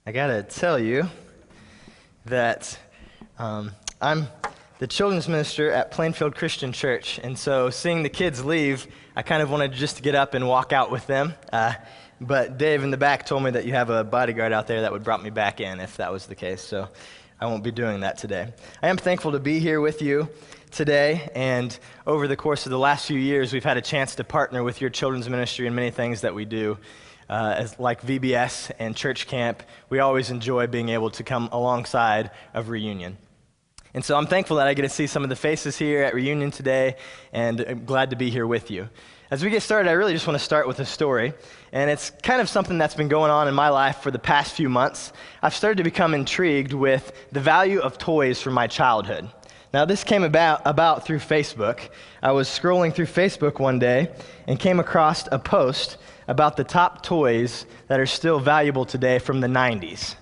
I gotta tell you that I'm the children's minister at Plainfield Christian Church, and so seeing the kids leave, I kind of wanted just to get up and walk out with them, but Dave in the back told me that you have a bodyguard out there that would brought me back in if that was the case, so I won't be doing that today. I am thankful to be here with you today, and over the course of the last few years, we've had a chance to partner with your children's ministry in many things that we do. Like VBS and church camp, we always enjoy being able to come alongside of Reunion. And so I'm thankful that I get to see some of the faces here at Reunion today, and I'm glad to be here with you. As we get started, I really just want to start with a story, and it's kind of something that's been going on in my life for the past few months. I've started to become intrigued with the value of toys from my childhood. Now, this came about through Facebook. I was scrolling through Facebook one day and came across a post about the top toys that are still valuable today from the 90s.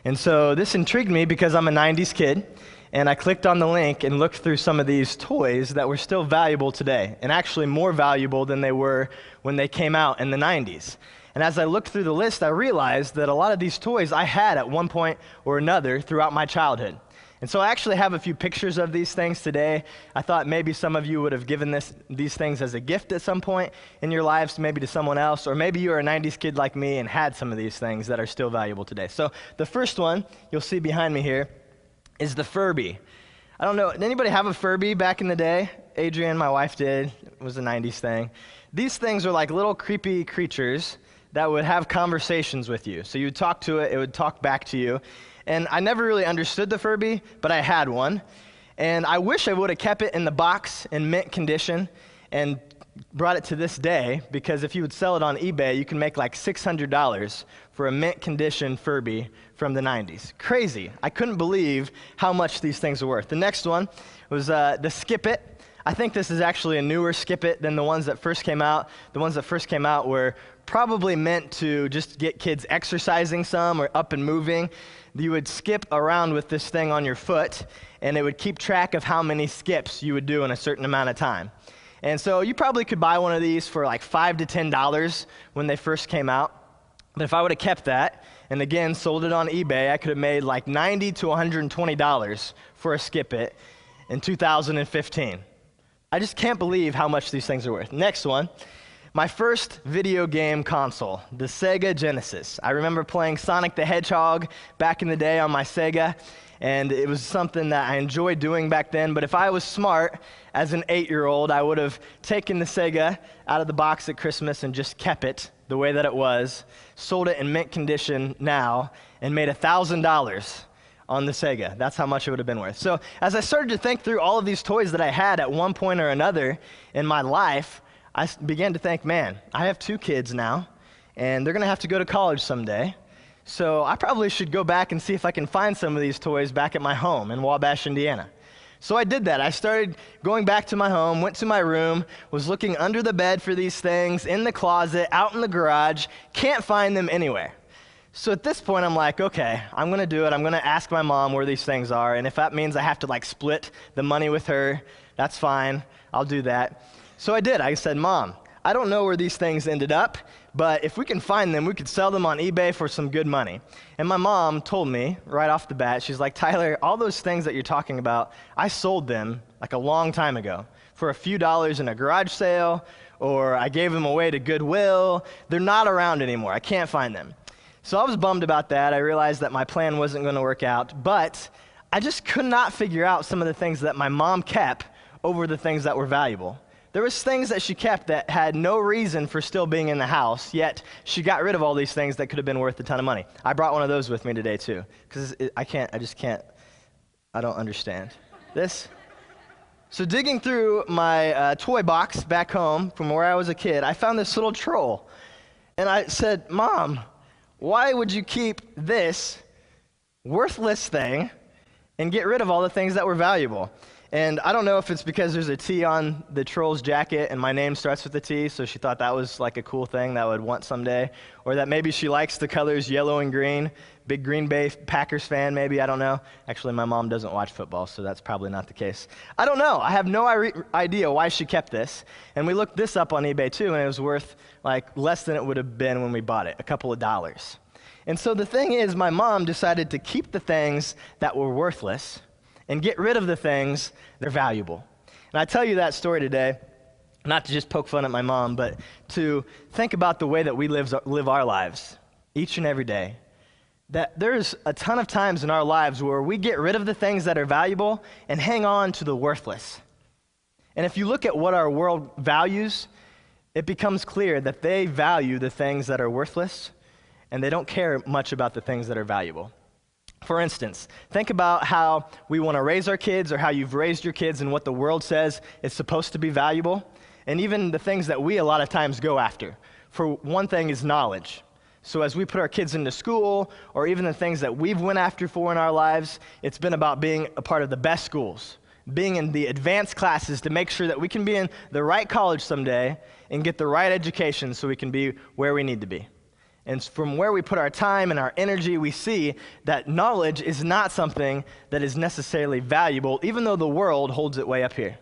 And so this intrigued me because I'm a 90s kid, and I clicked on the link and looked through some of these toys that were still valuable today, and actually more valuable than they were when they came out in the 90s. And as I looked through the list, I realized that a lot of these toys I had at one point or another throughout my childhood. And so I actually have a few pictures of these things today. I thought maybe some of you would have given these things as a gift at some point in your lives, maybe to someone else, or maybe you're a 90s kid like me and had some of these things that are still valuable today. So the first one you'll see behind me here is the Furby. I don't know, did anybody have a Furby back in the day? Adrienne, my wife, did. It was a 90s thing. These things are like little creepy creatures that would have conversations with you. So you would talk to it, it would talk back to you. And I never really understood the Furby, but I had one. And I wish I would have kept it in the box in mint condition and brought it to this day, because if you would sell it on eBay, you can make like $600 for a mint condition Furby from the 90s. Crazy. I couldn't believe how much these things are worth. The next one was the Skip-It. I think this is actually a newer Skip-It than the ones that first came out. The ones that first came out were probably meant to just get kids exercising some or up and moving. You would skip around with this thing on your foot, and it would keep track of how many skips you would do in a certain amount of time. And so you probably could buy one of these for like $5 to $10 when they first came out. But if I would have kept that, and again, sold it on eBay, I could have made like $90 to $120 for a Skip-It in 2015. I just can't believe how much these things are worth. Next one. My first video game console, the Sega Genesis. I remember playing Sonic the Hedgehog back in the day on my Sega, and it was something that I enjoyed doing back then, but if I was smart, as an 8-year-old, I would have taken the Sega out of the box at Christmas and just kept it the way that it was, sold it in mint condition now, and made $1,000 on the Sega. That's how much it would have been worth. So as I started to think through all of these toys that I had at one point or another in my life, I began to think, man, I have 2 kids now, and they're going to have to go to college someday, so I probably should go back and see if I can find some of these toys back at my home in Wabash, Indiana. So I did that. I started going back to my home, went to my room, was looking under the bed for these things, in the closet, out in the garage, can't find them anywhere. So at this point, I'm like, okay, I'm going to do it. I'm going to ask my mom where these things are, and if that means I have to like split the money with her, that's fine. I'll do that. So I did. I said, Mom, I don't know where these things ended up, but if we can find them, we could sell them on eBay for some good money. And my mom told me right off the bat, she's like, Tyler, all those things that you're talking about, I sold them like a long time ago for a few dollars in a garage sale, or I gave them away to Goodwill. They're not around anymore. I can't find them. So I was bummed about that. I realized that my plan wasn't going to work out, but I just could not figure out some of the things that my mom kept over the things that were valuable. There was things that she kept that had no reason for still being in the house, yet she got rid of all these things that could have been worth a ton of money. I brought one of those with me today too, because I don't understand this. So digging through my toy box back home from where I was a kid, I found this little troll. And I said, Mom, why would you keep this worthless thing and get rid of all the things that were valuable? And I don't know if it's because there's a T on the troll's jacket and my name starts with a T, so she thought that was like a cool thing that I would want someday, or that maybe she likes the colors yellow and green, big Green Bay Packers fan maybe, I don't know. Actually, my mom doesn't watch football, so that's probably not the case. I don't know. I have no idea why she kept this. And we looked this up on eBay too, and it was worth like less than it would have been when we bought it, a couple of dollars. And so the thing is, my mom decided to keep the things that were worthless and get rid of the things that are valuable. And I tell you that story today, not to just poke fun at my mom, but to think about the way that we live our lives each and every day. That there's a ton of times in our lives where we get rid of the things that are valuable and hang on to the worthless. And if you look at what our world values, it becomes clear that they value the things that are worthless, and they don't care much about the things that are valuable. For instance, think about how we want to raise our kids or how you've raised your kids and what the world says is supposed to be valuable, and even the things that we a lot of times go after. For one thing is knowledge. So as we put our kids into school, or even the things that we've went after for in our lives, it's been about being a part of the best schools, being in the advanced classes to make sure that we can be in the right college someday and get the right education so we can be where we need to be. And from where we put our time and our energy, we see that knowledge is not something that is necessarily valuable, even though the world holds it way up here.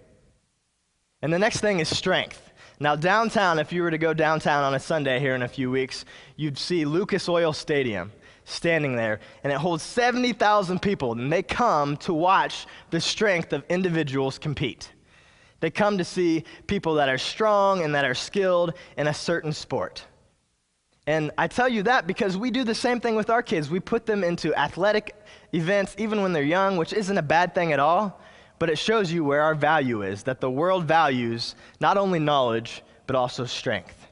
And the next thing is strength. Now, downtown, if you were to go downtown on a Sunday here in a few weeks, you'd see Lucas Oil Stadium standing there, and it holds 70,000 people, and they come to watch the strength of individuals compete. They come to see people that are strong and that are skilled in a certain sport. And I tell you that because we do the same thing with our kids. We put them into athletic events even when they're young, which isn't a bad thing at all, but it shows you where our value is, that the world values not only knowledge, but also strength.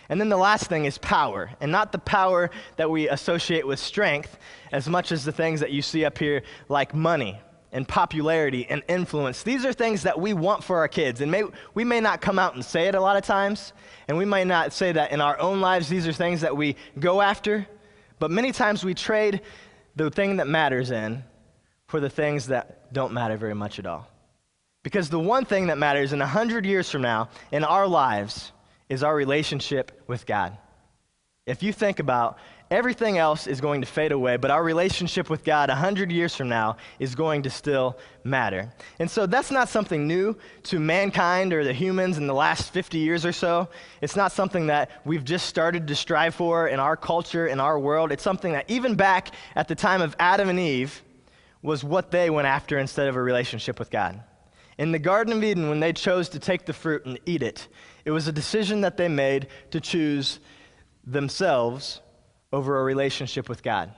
And then the last thing is power, and not the power that we associate with strength as much as the things that you see up here like money and popularity and influence. These are things that we want for our kids, and we may not come out and say it a lot of times, and we might not say that in our own lives these are things that we go after, but many times we trade the thing that matters in for the things that don't matter very much at all. Because the one thing that matters in 100 years from now in our lives is our relationship with God. If you think about everything else is going to fade away, but our relationship with God 100 years from now is going to still matter. And so that's not something new to mankind or the humans in the last 50 years or so. It's not something that we've just started to strive for in our culture, in our world. It's something that even back at the time of Adam and Eve was what they went after instead of a relationship with God. In the Garden of Eden, when they chose to take the fruit and eat it, it was a decision that they made to choose themselves over a relationship with God.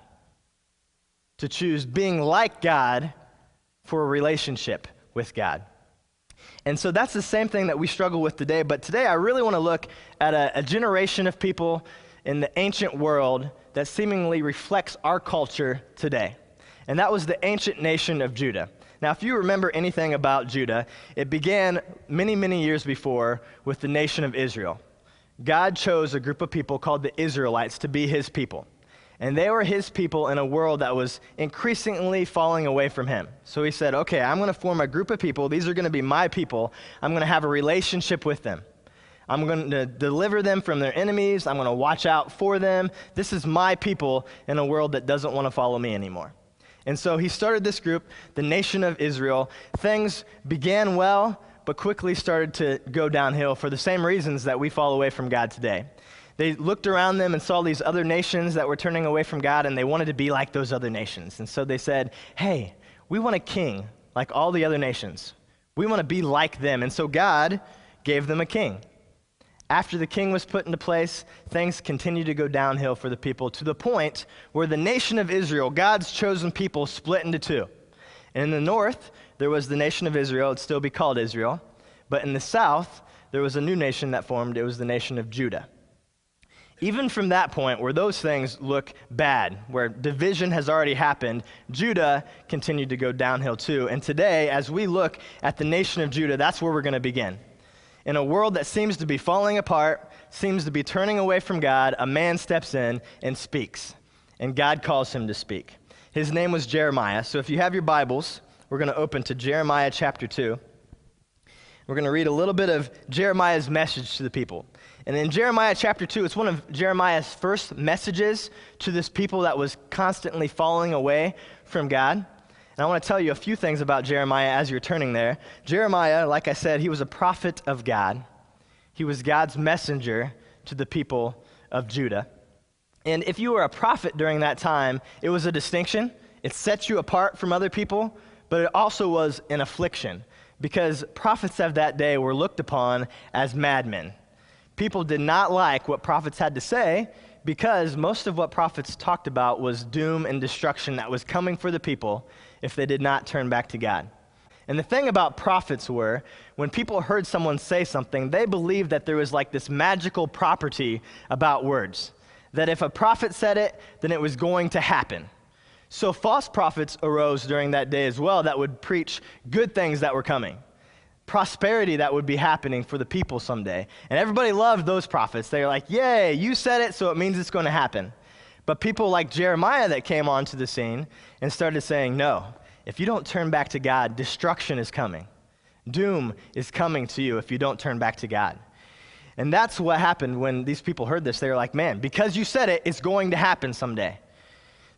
To choose being like God for a relationship with God. And so that's the same thing that we struggle with today, but today I really want to look at a generation of people in the ancient world that seemingly reflects our culture today. And that was the ancient nation of Judah. Now, if you remember anything about Judah, it began many, many years before with the nation of Israel. God chose a group of people called the Israelites to be his people. And they were his people in a world that was increasingly falling away from him. So he said, okay, I'm going to form a group of people. These are going to be my people. I'm going to have a relationship with them. I'm going to deliver them from their enemies. I'm going to watch out for them. This is my people in a world that doesn't want to follow me anymore. And so he started this group, the nation of Israel. Things began well, but quickly started to go downhill for the same reasons that we fall away from God today. They looked around them and saw these other nations that were turning away from God, and they wanted to be like those other nations. And so they said, hey, we want a king like all the other nations. We want to be like them. And so God gave them a king. After the king was put into place, things continued to go downhill for the people to the point where the nation of Israel, God's chosen people, split into two. And in the north, there was the nation of Israel. It'd still be called Israel. But in the south, there was a new nation that formed. It was the nation of Judah. Even from that point where those things look bad, where division has already happened, Judah continued to go downhill too. And today, as we look at the nation of Judah, that's where we're going to begin. In a world that seems to be falling apart, seems to be turning away from God, a man steps in and speaks. And God calls him to speak. His name was Jeremiah. So if you have your Bibles, we're going to open to Jeremiah chapter 2. We're going to read a little bit of Jeremiah's message to the people. And in Jeremiah chapter 2, it's one of Jeremiah's first messages to this people that was constantly falling away from God. And I want to tell you a few things about Jeremiah as you're turning there. Jeremiah, like I said, he was a prophet of God. He was God's messenger to the people of Judah. And if you were a prophet during that time, it was a distinction. It set you apart from other people, but it also was an affliction because prophets of that day were looked upon as madmen. People did not like what prophets had to say because most of what prophets talked about was doom and destruction that was coming for the people if they did not turn back to God. And the thing about prophets were, when people heard someone say something, they believed that there was like this magical property about words, that if a prophet said it, then it was going to happen. So false prophets arose during that day as well that would preach good things that were coming, prosperity that would be happening for the people someday. And everybody loved those prophets. They were like, yay, you said it, so it means it's going to happen. But people like Jeremiah that came onto the scene and started saying, no, if you don't turn back to God, destruction is coming. Doom is coming to you if you don't turn back to God. And that's what happened when these people heard this. They were like, man, because you said it, it's going to happen someday.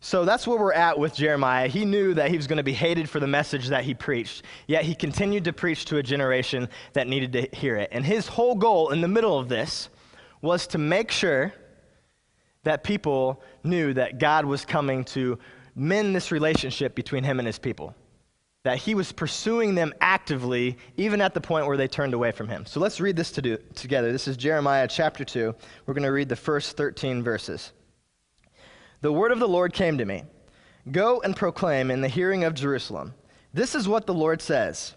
So that's where we're at with Jeremiah. He knew that he was going to be hated for the message that he preached, yet he continued to preach to a generation that needed to hear it. And his whole goal in the middle of this was to make sure that people knew that God was coming to mend this relationship between him and his people, that he was pursuing them actively, even at the point where they turned away from him. So let's read this together. This is Jeremiah chapter 2. We're going to read the first 13 verses. The word of the Lord came to me. Go and proclaim in the hearing of Jerusalem. This is what the Lord says.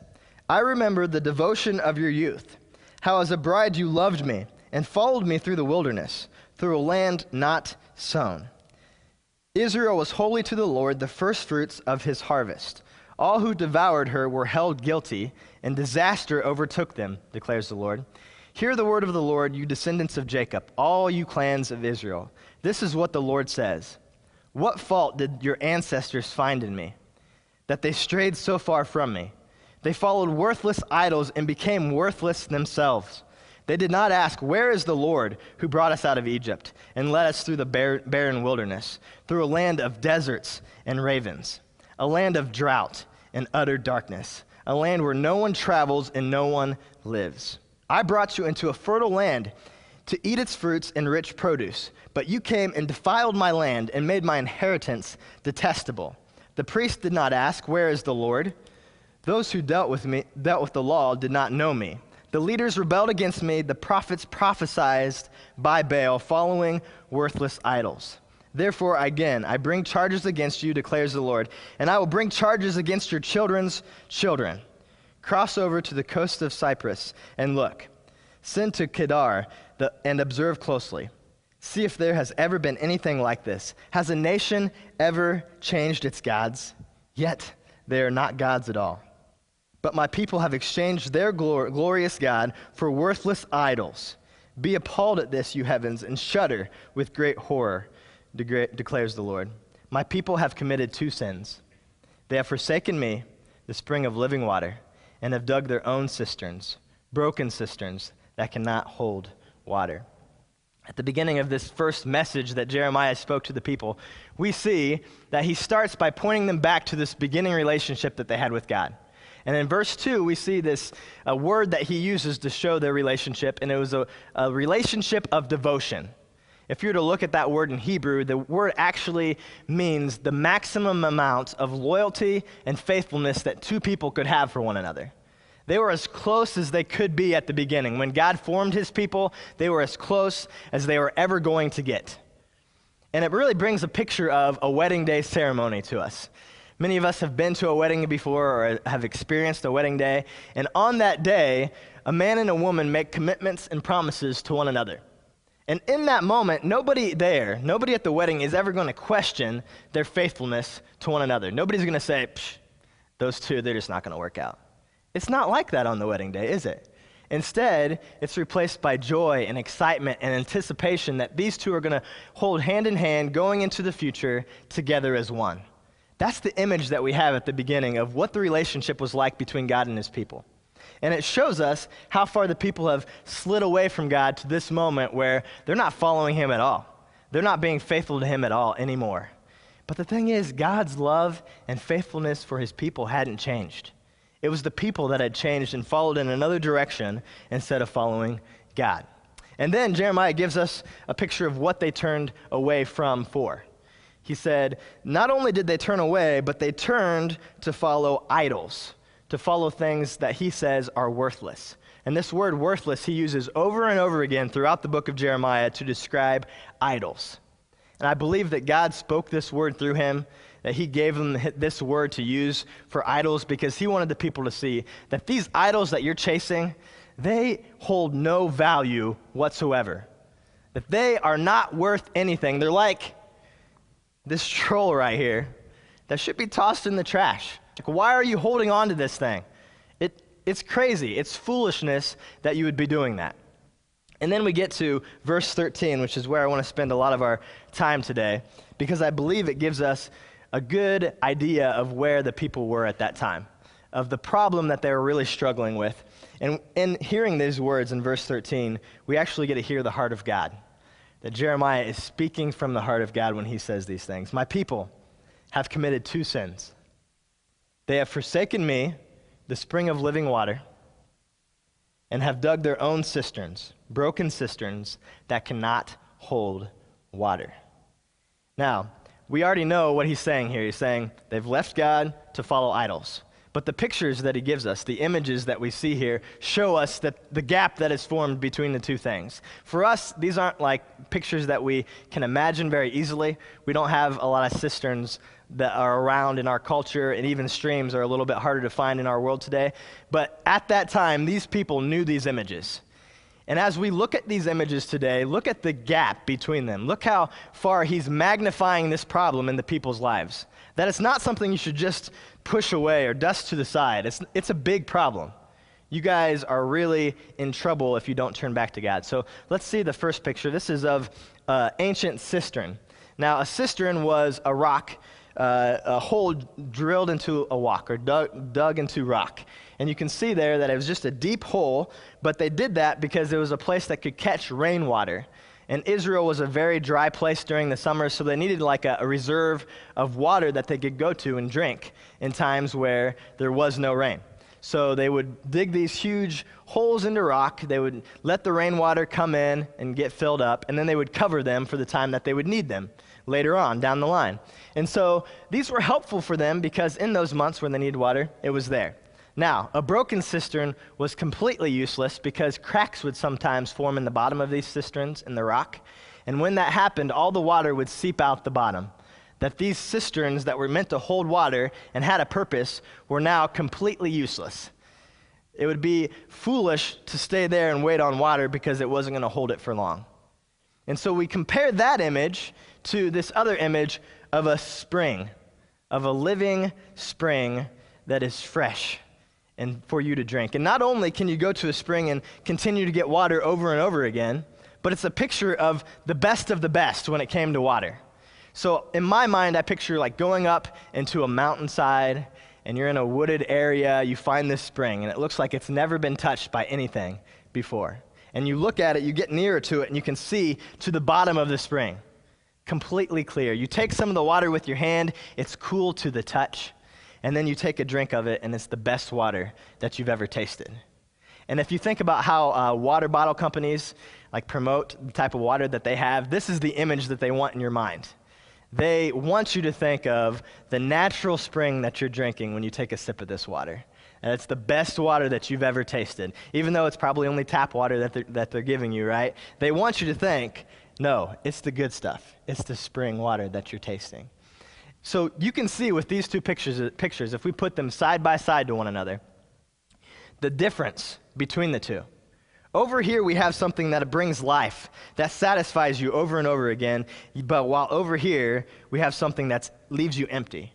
I remember the devotion of your youth, how as a bride you loved me and followed me through the wilderness, through a land not sown. Israel was holy to the Lord, the firstfruits of his harvest. All who devoured her were held guilty, and disaster overtook them, declares the Lord. Hear the word of the Lord, you descendants of Jacob, all you clans of Israel. This is what the Lord says. What fault did your ancestors find in me, that they strayed so far from me? They followed worthless idols and became worthless themselves. They did not ask, where is the Lord who brought us out of Egypt and led us through the barren wilderness, through a land of deserts and ravens, a land of drought and utter darkness, a land where no one travels and no one lives. I brought you into a fertile land to eat its fruits and rich produce, but you came and defiled my land and made my inheritance detestable. The priest did not ask, where is the Lord? Those who dealt with the law did not know me. The leaders rebelled against me. The prophets prophesied by Baal, following worthless idols. Therefore, again, I bring charges against you, declares the Lord, and I will bring charges against your children's children. Cross over to the coast of Cyprus and look. Send to Kedar and observe closely. See if there has ever been anything like this. Has a nation ever changed its gods? Yet they are not gods at all. But my people have exchanged their glorious God for worthless idols. Be appalled at this, you heavens, and shudder with great horror, declares the Lord. My people have committed two sins. They have forsaken me, the spring of living water, and have dug their own cisterns, broken cisterns that cannot hold water. At the beginning of this first message that Jeremiah spoke to the people, we see that he starts by pointing them back to this beginning relationship that they had with God. And in verse 2, we see this word that he uses to show their relationship, and it was a relationship of devotion. If you were to look at that word in Hebrew, the word actually means the maximum amount of loyalty and faithfulness that two people could have for one another. They were as close as they could be at the beginning. When God formed his people, they were as close as they were ever going to get. And it really brings a picture of a wedding day ceremony to us. Many of us have been to a wedding before or have experienced a wedding day, and on that day, a man and a woman make commitments and promises to one another. And in that moment, nobody at the wedding is ever going to question their faithfulness to one another. Nobody's going to say, those two, they're just not going to work out. It's not like that on the wedding day, is it? Instead, it's replaced by joy and excitement and anticipation that these two are going to hold hand in hand going into the future together as one. That's the image that we have at the beginning of what the relationship was like between God and his people. And it shows us how far the people have slid away from God to this moment where they're not following him at all. They're not being faithful to him at all anymore. But the thing is, God's love and faithfulness for his people hadn't changed. It was the people that had changed and followed in another direction instead of following God. And then Jeremiah gives us a picture of what they turned away from for. He said, not only did they turn away, but they turned to follow idols, to follow things that he says are worthless. And this word worthless he uses over and over again throughout the book of Jeremiah to describe idols. And I believe that God spoke this word through him, that he gave them this word to use for idols because he wanted the people to see that these idols that you're chasing, they hold no value whatsoever. That they are not worth anything. They're like this troll right here that should be tossed in the trash. Like, why are you holding on to this thing? It's crazy. It's foolishness that you would be doing that. And then we get to verse 13, which is where I want to spend a lot of our time today, because I believe it gives us a good idea of where the people were at that time, of the problem that they were really struggling with. And in hearing these words in verse 13, we actually get to hear the heart of God, that Jeremiah is speaking from the heart of God when he says these things. My people have committed 2 sins. They have forsaken me, the spring of living water, and have dug their own cisterns, broken cisterns that cannot hold water. Now, we already know what he's saying here. He's saying they've left God to follow idols. But the pictures that he gives us, the images that we see here, show us that the gap that is formed between the two things. For us, these aren't like pictures that we can imagine very easily. We don't have a lot of cisterns that are around in our culture, and even streams are a little bit harder to find in our world today. But at that time, these people knew these images. And as we look at these images today, look at the gap between them. Look how far he's magnifying this problem in the people's lives. That it's not something you should just push away or dust to the side. It's a big problem. You guys are really in trouble if you don't turn back to God. So let's see the first picture. This is of ancient cistern. Now, a cistern was a rock, a hole drilled into a rock or dug into rock. And you can see there that it was just a deep hole, but they did that because it was a place that could catch rainwater. And Israel was a very dry place during the summer, so they needed like a reserve of water that they could go to and drink in times where there was no rain. So they would dig these huge holes into rock, they would let the rainwater come in and get filled up, and then they would cover them for the time that they would need them later on down the line. And so these were helpful for them because in those months when they needed water, it was there. Now, a broken cistern was completely useless because cracks would sometimes form in the bottom of these cisterns in the rock. And when that happened, all the water would seep out the bottom. That these cisterns that were meant to hold water and had a purpose were now completely useless. It would be foolish to stay there and wait on water because it wasn't going to hold it for long. And so we compare that image to this other image of a spring, of a living spring that is fresh and for you to drink. And not only can you go to a spring and continue to get water over and over again, but it's a picture of the best when it came to water. So in my mind, I picture like going up into a mountainside and you're in a wooded area, you find this spring and it looks like it's never been touched by anything before. And you look at it, you get nearer to it and you can see to the bottom of the spring, completely clear. You take some of the water with your hand, it's cool to the touch. And then you take a drink of it, and it's the best water that you've ever tasted. And if you think about how water bottle companies like promote the type of water that they have, this is the image that they want in your mind. They want you to think of the natural spring that you're drinking when you take a sip of this water. And it's the best water that you've ever tasted, even though it's probably only tap water that they're giving you, right? They want you to think, no, it's the good stuff. It's the spring water that you're tasting. So you can see with these two pictures, if we put them side by side to one another, the difference between the two. Over here we have something that brings life, that satisfies you over and over again, but while over here we have something that leaves you empty,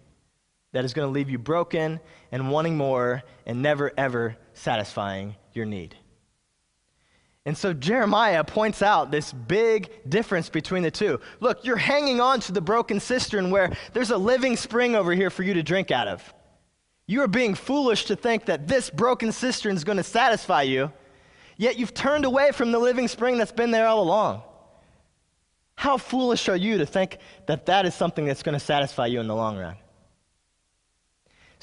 that is going to leave you broken and wanting more and never ever satisfying your need. And so Jeremiah points out this big difference between the two. Look, you're hanging on to the broken cistern where there's a living spring over here for you to drink out of. You are being foolish to think that this broken cistern is going to satisfy you, yet you've turned away from the living spring that's been there all along. How foolish are you to think that that is something that's going to satisfy you in the long run?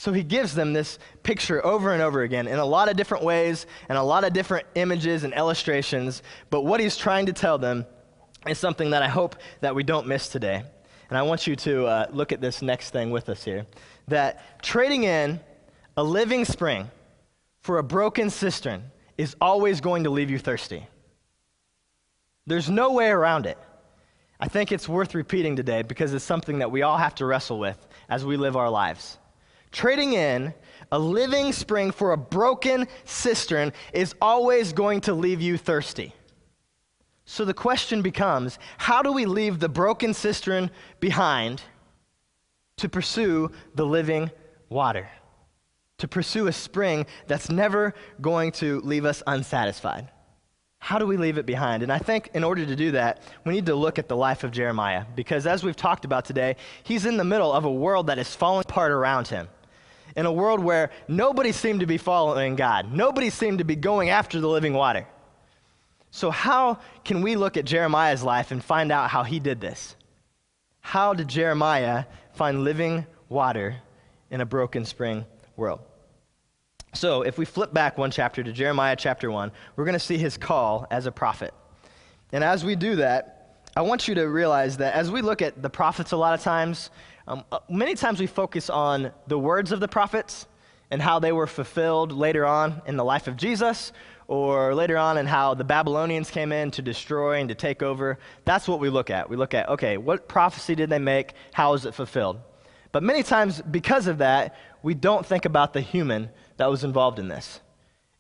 So he gives them this picture over and over again in a lot of different ways and a lot of different images and illustrations. But what he's trying to tell them is something that I hope that we don't miss today. And I want you to look at this next thing with us here. That trading in a living spring for a broken cistern is always going to leave you thirsty. There's no way around it. I think it's worth repeating today because it's something that we all have to wrestle with as we live our lives. Trading in a living spring for a broken cistern is always going to leave you thirsty. So the question becomes, how do we leave the broken cistern behind to pursue the living water? To pursue a spring that's never going to leave us unsatisfied? How do we leave it behind? And I think in order to do that, we need to look at the life of Jeremiah, because as we've talked about today, he's in the middle of a world that is falling apart around him. In a world where nobody seemed to be following God. Nobody seemed to be going after the living water. So how can we look at Jeremiah's life and find out how he did this? How did Jeremiah find living water in a broken spring world? So if we flip back one chapter to Jeremiah chapter 1, we're going to see his call as a prophet. And as we do that, I want you to realize that as we look at the prophets a lot of times, many times we focus on the words of the prophets and how they were fulfilled later on in the life of Jesus, or later on in how the Babylonians came in to destroy and to take over. That's what we look at. We look at, okay, what prophecy did they make? How is it fulfilled? But many times, because of that, we don't think about the human that was involved in this.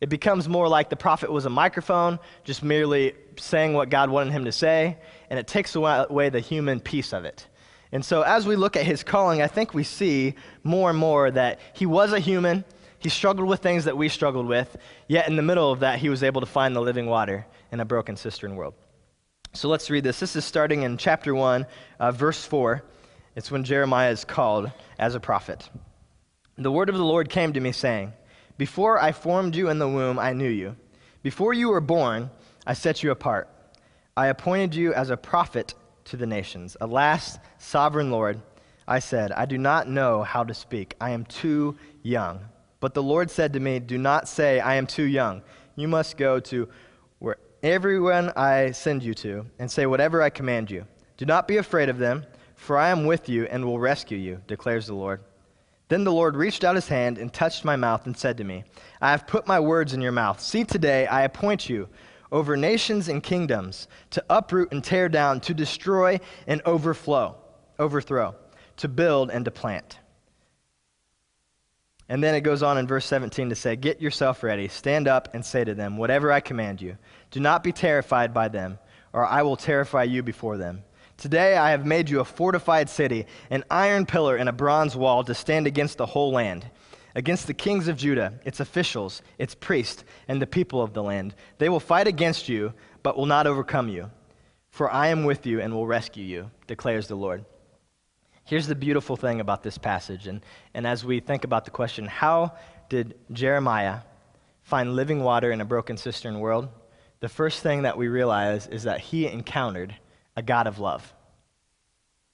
It becomes more like the prophet was a microphone, just merely saying what God wanted him to say, and it takes away the human piece of it. And so as we look at his calling, I think we see more and more that he was a human. He struggled with things that we struggled with, yet in the middle of that, he was able to find the living water in a broken cistern world. So let's read this. This is starting in chapter 1, verse 4. It's when Jeremiah is called as a prophet. The word of the Lord came to me, saying, "Before I formed you in the womb, I knew you. Before you were born, I set you apart. I appointed you as a prophet to the nations. Alas, sovereign Lord, I said, I do not know how to speak. I am too young." But the Lord said to me, "Do not say, I am too young. You must go to where everyone I send you to, and say whatever I command you. Do not be afraid of them, for I am with you and will rescue you, declares the Lord." Then the Lord reached out his hand and touched my mouth and said to me, "I have put my words in your mouth. See, today I appoint you over nations and kingdoms, to uproot and tear down, to destroy and overthrow, to build and to plant." And then it goes on in verse 17 to say, "Get yourself ready, stand up and say to them, whatever I command you. Do not be terrified by them, or I will terrify you before them. Today I have made you a fortified city, an iron pillar and a bronze wall to stand against the whole land, against the kings of Judah, its officials, its priests, and the people of the land. They will fight against you, but will not overcome you. For I am with you and will rescue you, declares the Lord." Here's the beautiful thing about this passage, and as we think about the question, how did Jeremiah find living water in a broken cistern world? The first thing that we realize is that he encountered a God of love.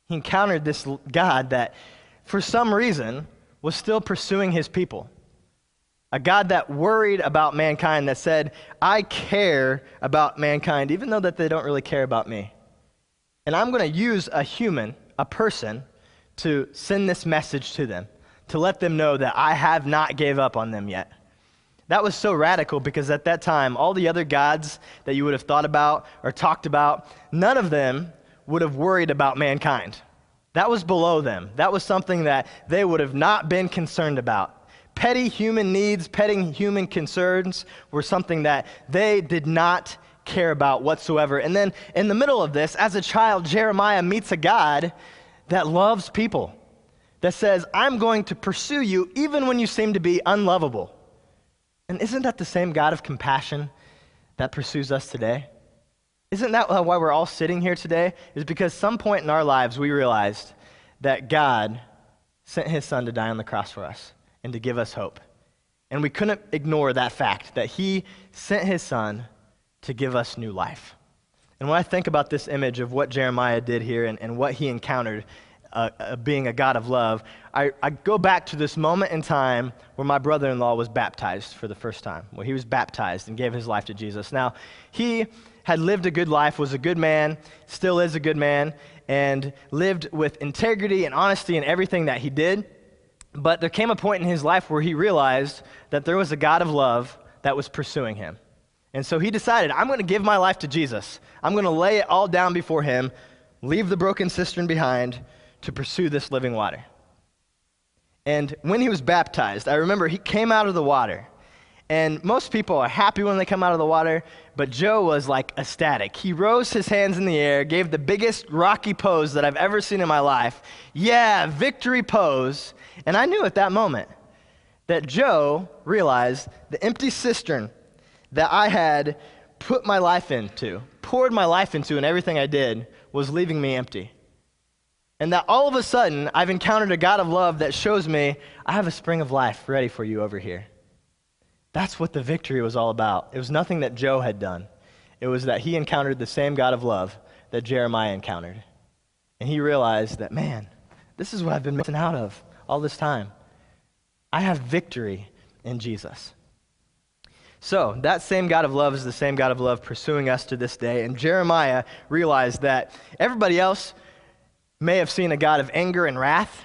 He encountered this God that, for some reason, was still pursuing his people. A God that worried about mankind, that said, I care about mankind, even though that they don't really care about me. And I'm going to use a human, a person, to send this message to them, to let them know that I have not gave up on them yet. That was so radical because at that time, all the other gods that you would have thought about or talked about, none of them would have worried about mankind. That was below them. That was something that they would have not been concerned about. Petty human needs, petty human concerns were something that they did not care about whatsoever. And then in the middle of this, as a child, Jeremiah meets a God that loves people, that says, I'm going to pursue you even when you seem to be unlovable. And isn't that the same God of compassion that pursues us today? Isn't that why we're all sitting here today? Is because some point in our lives we realized that God sent his son to die on the cross for us and to give us hope. And we couldn't ignore that fact that he sent his son to give us new life. And when I think about this image of what Jeremiah did here and what he encountered, being a God of love, I go back to this moment in time where my brother-in-law was baptized for the first time, where he was baptized and gave his life to Jesus. Now, he had lived a good life, was a good man, still is a good man, and lived with integrity and honesty in everything that he did. But there came a point in his life where he realized that there was a God of love that was pursuing him. And so he decided, I'm going to give my life to Jesus. I'm going to lay it all down before him, leave the broken cistern behind to pursue this living water. And when he was baptized, I remember he came out of the water. And most people are happy when they come out of the water, but Joe was like ecstatic. He rose his hands in the air, gave the biggest rocky pose that I've ever seen in my life. Yeah, victory pose. And I knew at that moment that Joe realized the empty cistern that I had put my life into, poured my life into, and everything I did was leaving me empty. And that all of a sudden, I've encountered a God of love that shows me, I have a spring of life ready for you over here. That's what the victory was all about. It was nothing that Joe had done. It was that he encountered the same God of love that Jeremiah encountered. And he realized that, man, this is what I've been missing out of all this time. I have victory in Jesus. So that same God of love is the same God of love pursuing us to this day. And Jeremiah realized that everybody else may have seen a God of anger and wrath.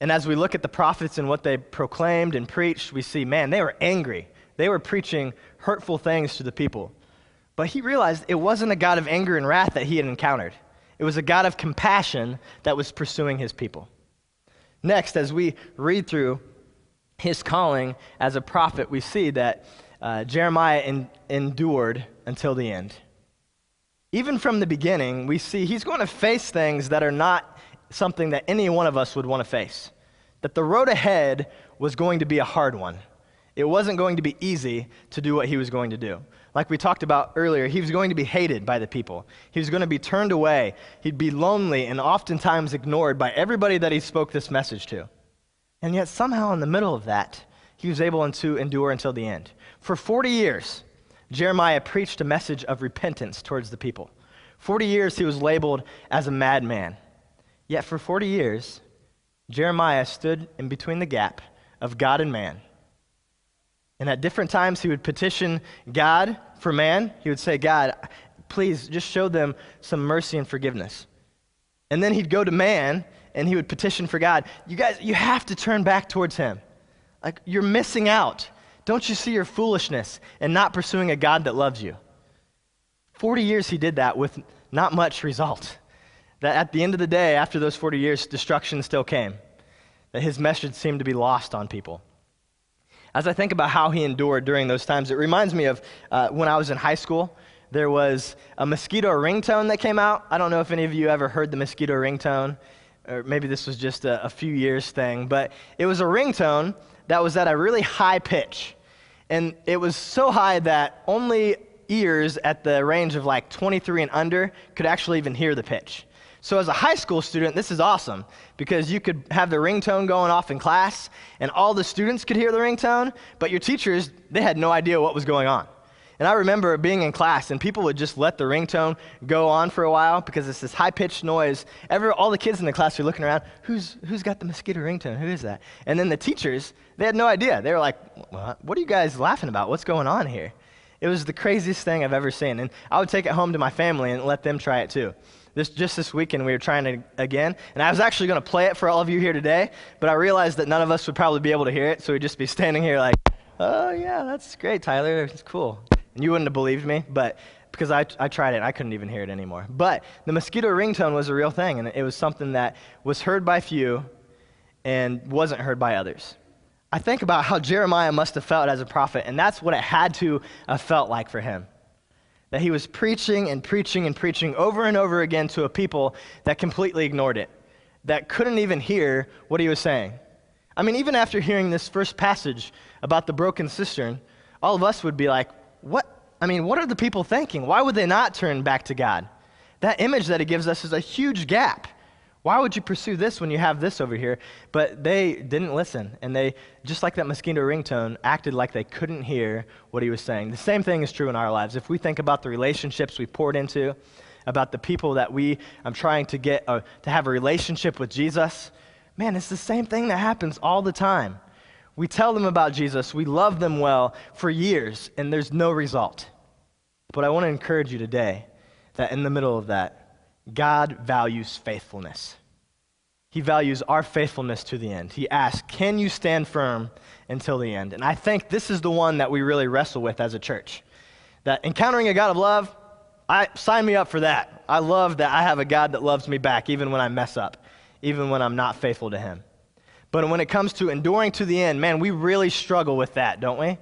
And as we look at the prophets and what they proclaimed and preached, we see, man, they were angry. They were preaching hurtful things to the people. But he realized it wasn't a God of anger and wrath that he had encountered. It was a God of compassion that was pursuing his people. Next, as we read through his calling as a prophet, we see that Jeremiah endured until the end. Even from the beginning, we see he's going to face things that are not something that any one of us would want to face. That the road ahead was going to be a hard one. It wasn't going to be easy to do what he was going to do. Like we talked about earlier, he was going to be hated by the people. He was going to be turned away. He'd be lonely and oftentimes ignored by everybody that he spoke this message to. And yet somehow in the middle of that, he was able to endure until the end. For 40 years, Jeremiah preached a message of repentance towards the people. 40 years he was labeled as a madman. Yet for 40 years, Jeremiah stood in between the gap of God and man. And at different times, he would petition God for man. He would say, God, please just show them some mercy and forgiveness. And then he'd go to man, and he would petition for God. You guys, you have to turn back towards him. Like, you're missing out. Don't you see your foolishness in not pursuing a God that loves you? 40 years he did that with not much result. That at the end of the day, after those 40 years, destruction still came. That his message seemed to be lost on people. As I think about how he endured during those times, it reminds me of when I was in high school. There was a mosquito ringtone that came out. I don't know if any of you ever heard the mosquito ringtone, or maybe this was just a few years thing, but it was a ringtone that was at a really high pitch. And it was so high that only ears at the range of like 23 and under could actually even hear the pitch. So as a high school student, this is awesome because you could have the ringtone going off in class and all the students could hear the ringtone, but your teachers, they had no idea what was going on. And I remember being in class and people would just let the ringtone go on for a while because it's this high-pitched noise. All the kids in the class are looking around, who's got the mosquito ringtone? Who is that? And then the teachers, they had no idea. They were like, what are you guys laughing about? What's going on here? It was the craziest thing I've ever seen. And I would take it home to my family and let them try it too. Just this weekend, we were trying it again, and I was actually going to play it for all of you here today, but I realized that none of us would probably be able to hear it, so we'd just be standing here like, oh, yeah, that's great, Tyler. It's cool. And you wouldn't have believed me, but because I tried it, and I couldn't even hear it anymore. But the mosquito ringtone was a real thing, and it was something that was heard by few and wasn't heard by others. I think about how Jeremiah must have felt as a prophet, and that's what it had to have felt like for him. That he was preaching and preaching and preaching over and over again to a people that completely ignored it, that couldn't even hear what he was saying. I mean, even after hearing this first passage about the broken cistern, all of us would be like, what are the people thinking? Why would they not turn back to God? That image that he gives us is a huge gap. Why would you pursue this when you have this over here? But they didn't listen, and they, just like that mosquito ringtone, acted like they couldn't hear what he was saying. The same thing is true in our lives. If we think about the relationships we poured into, about the people that I'm trying to get to have a relationship with Jesus, man, it's the same thing that happens all the time. We tell them about Jesus, we love them well for years, and there's no result. But I want to encourage you today that in the middle of that, God values faithfulness. He values our faithfulness to the end. He asks, can you stand firm until the end? And I think this is the one that we really wrestle with as a church. That encountering a God of love, sign me up for that. I love that I have a God that loves me back even when I mess up, even when I'm not faithful to him. But when it comes to enduring to the end, man, we really struggle with that, don't we?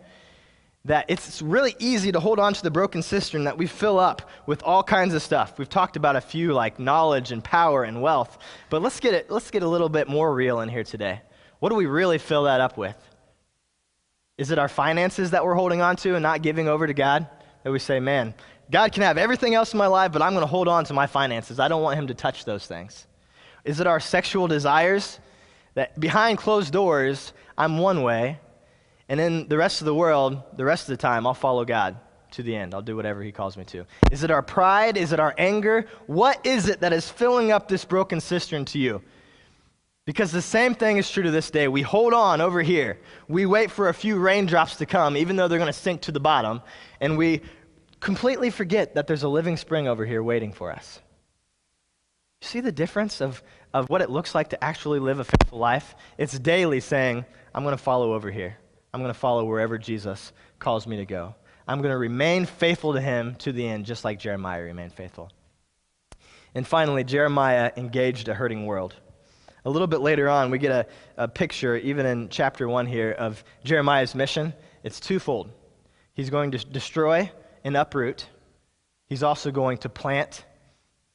That it's really easy to hold on to the broken cistern that we fill up with all kinds of stuff. We've talked about a few like knowledge and power and wealth, but let's get a little bit more real in here today. What do we really fill that up with? Is it our finances that we're holding on to and not giving over to God? That we say, man, God can have everything else in my life, but I'm going to hold on to my finances. I don't want him to touch those things. Is it our sexual desires that behind closed doors, I'm one way, and in the rest of the world, the rest of the time, I'll follow God to the end. I'll do whatever he calls me to. Is it our pride? Is it our anger? What is it that is filling up this broken cistern to you? Because the same thing is true to this day. We hold on over here. We wait for a few raindrops to come, even though they're going to sink to the bottom, and we completely forget that there's a living spring over here waiting for us. You see the difference of what it looks like to actually live a faithful life? It's daily saying, I'm going to follow over here. I'm going to follow wherever Jesus calls me to go. I'm going to remain faithful to him to the end, just like Jeremiah remained faithful. And finally, Jeremiah engaged a hurting world. A little bit later on, we get a picture, even in chapter 1 here, of Jeremiah's mission. It's twofold. He's going to destroy and uproot. He's also going to plant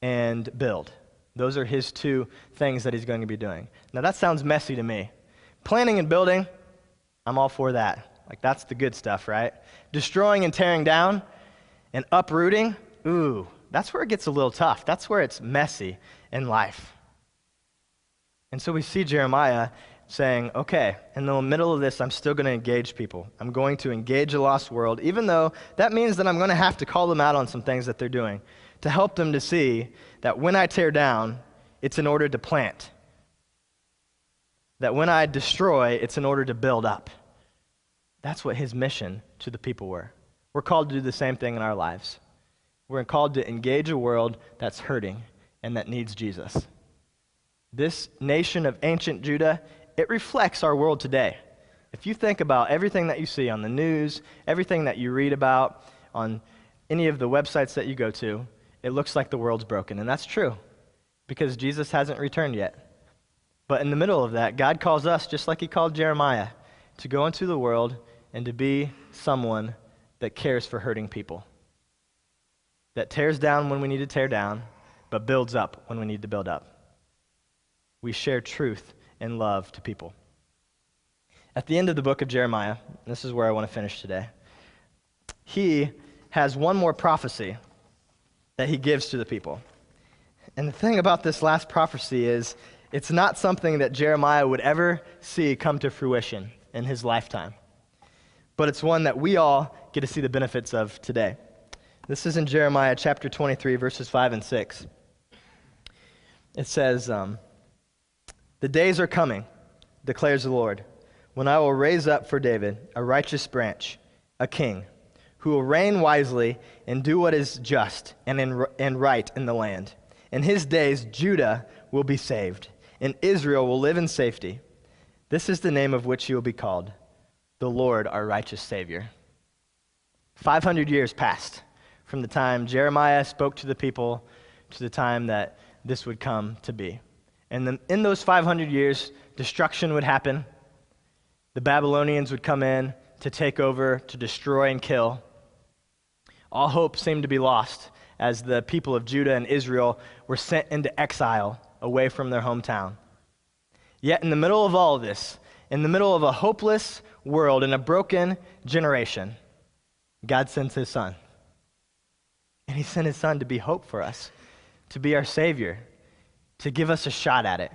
and build. Those are his two things that he's going to be doing. Now, that sounds messy to me. Planting and building, I'm all for that. Like, that's the good stuff, right? Destroying and tearing down and uprooting, ooh, that's where it gets a little tough. That's where it's messy in life. And so we see Jeremiah saying, okay, in the middle of this, I'm still going to engage people. I'm going to engage a lost world, even though that means that I'm going to have to call them out on some things that they're doing to help them to see that when I tear down, it's in order to plant. That when I destroy, it's in order to build up. That's what his mission to the people were. We're called to do the same thing in our lives. We're called to engage a world that's hurting and that needs Jesus. This nation of ancient Judah, it reflects our world today. If you think about everything that you see on the news, everything that you read about on any of the websites that you go to, it looks like the world's broken. And that's true because Jesus hasn't returned yet. But in the middle of that, God calls us, just like he called Jeremiah, to go into the world and to be someone that cares for hurting people. That tears down when we need to tear down, but builds up when we need to build up. We share truth and love to people. At the end of the book of Jeremiah, this is where I want to finish today, he has one more prophecy that he gives to the people. And the thing about this last prophecy is it's not something that Jeremiah would ever see come to fruition in his lifetime. But it's one that we all get to see the benefits of today. This is in Jeremiah chapter 23, verses 5 and 6. It says, the days are coming, declares the Lord, when I will raise up for David a righteous branch, a king, who will reign wisely and do what is just and right in the land. In his days, Judah will be saved, and Israel will live in safety. This is the name of which he will be called, the Lord our righteous Savior. 500 years passed from the time Jeremiah spoke to the people to the time that this would come to be. And then in those 500 years, destruction would happen. The Babylonians would come in to take over, to destroy and kill. All hope seemed to be lost as the people of Judah and Israel were sent into exile away from their hometown. Yet in the middle of all of this, in the middle of a hopeless world and a broken generation, God sends his son. And he sent his son to be hope for us, to be our Savior, to give us a shot at it.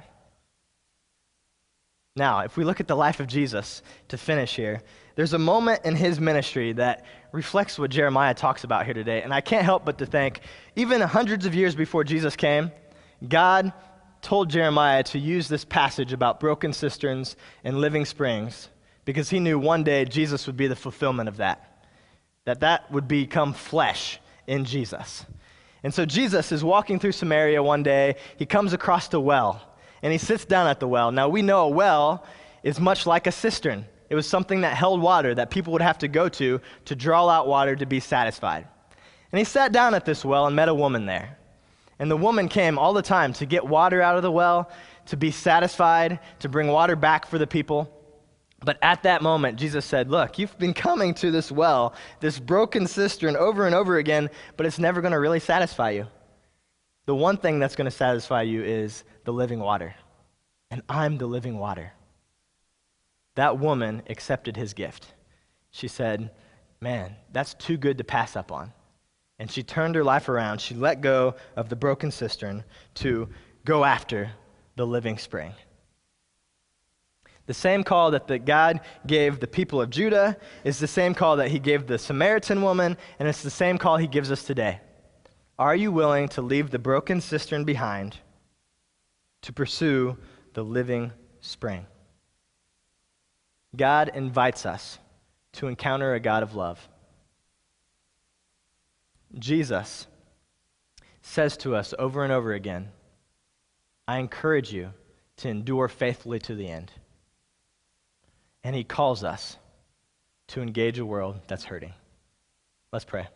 Now, if we look at the life of Jesus to finish here, there's a moment in his ministry that reflects what Jeremiah talks about here today. And I can't help but to think, even hundreds of years before Jesus came, God told Jeremiah to use this passage about broken cisterns and living springs because he knew one day Jesus would be the fulfillment of that would become flesh in Jesus. And so Jesus is walking through Samaria one day. He comes across the well, and he sits down at the well. Now, we know a well is much like a cistern. It was something that held water that people would have to go to draw out water to be satisfied. And he sat down at this well and met a woman there. And the woman came all the time to get water out of the well, to be satisfied, to bring water back for the people. But at that moment, Jesus said, look, you've been coming to this well, this broken cistern over and over again, but it's never going to really satisfy you. The one thing that's going to satisfy you is the living water. And I'm the living water. That woman accepted his gift. She said, man, that's too good to pass up on. And she turned her life around. She let go of the broken cistern to go after the living spring. The same call that God gave the people of Judah is the same call that he gave the Samaritan woman, and it's the same call he gives us today. Are you willing to leave the broken cistern behind to pursue the living spring? God invites us to encounter a God of love. Jesus says to us over and over again, I encourage you to endure faithfully to the end. And he calls us to engage a world that's hurting. Let's pray.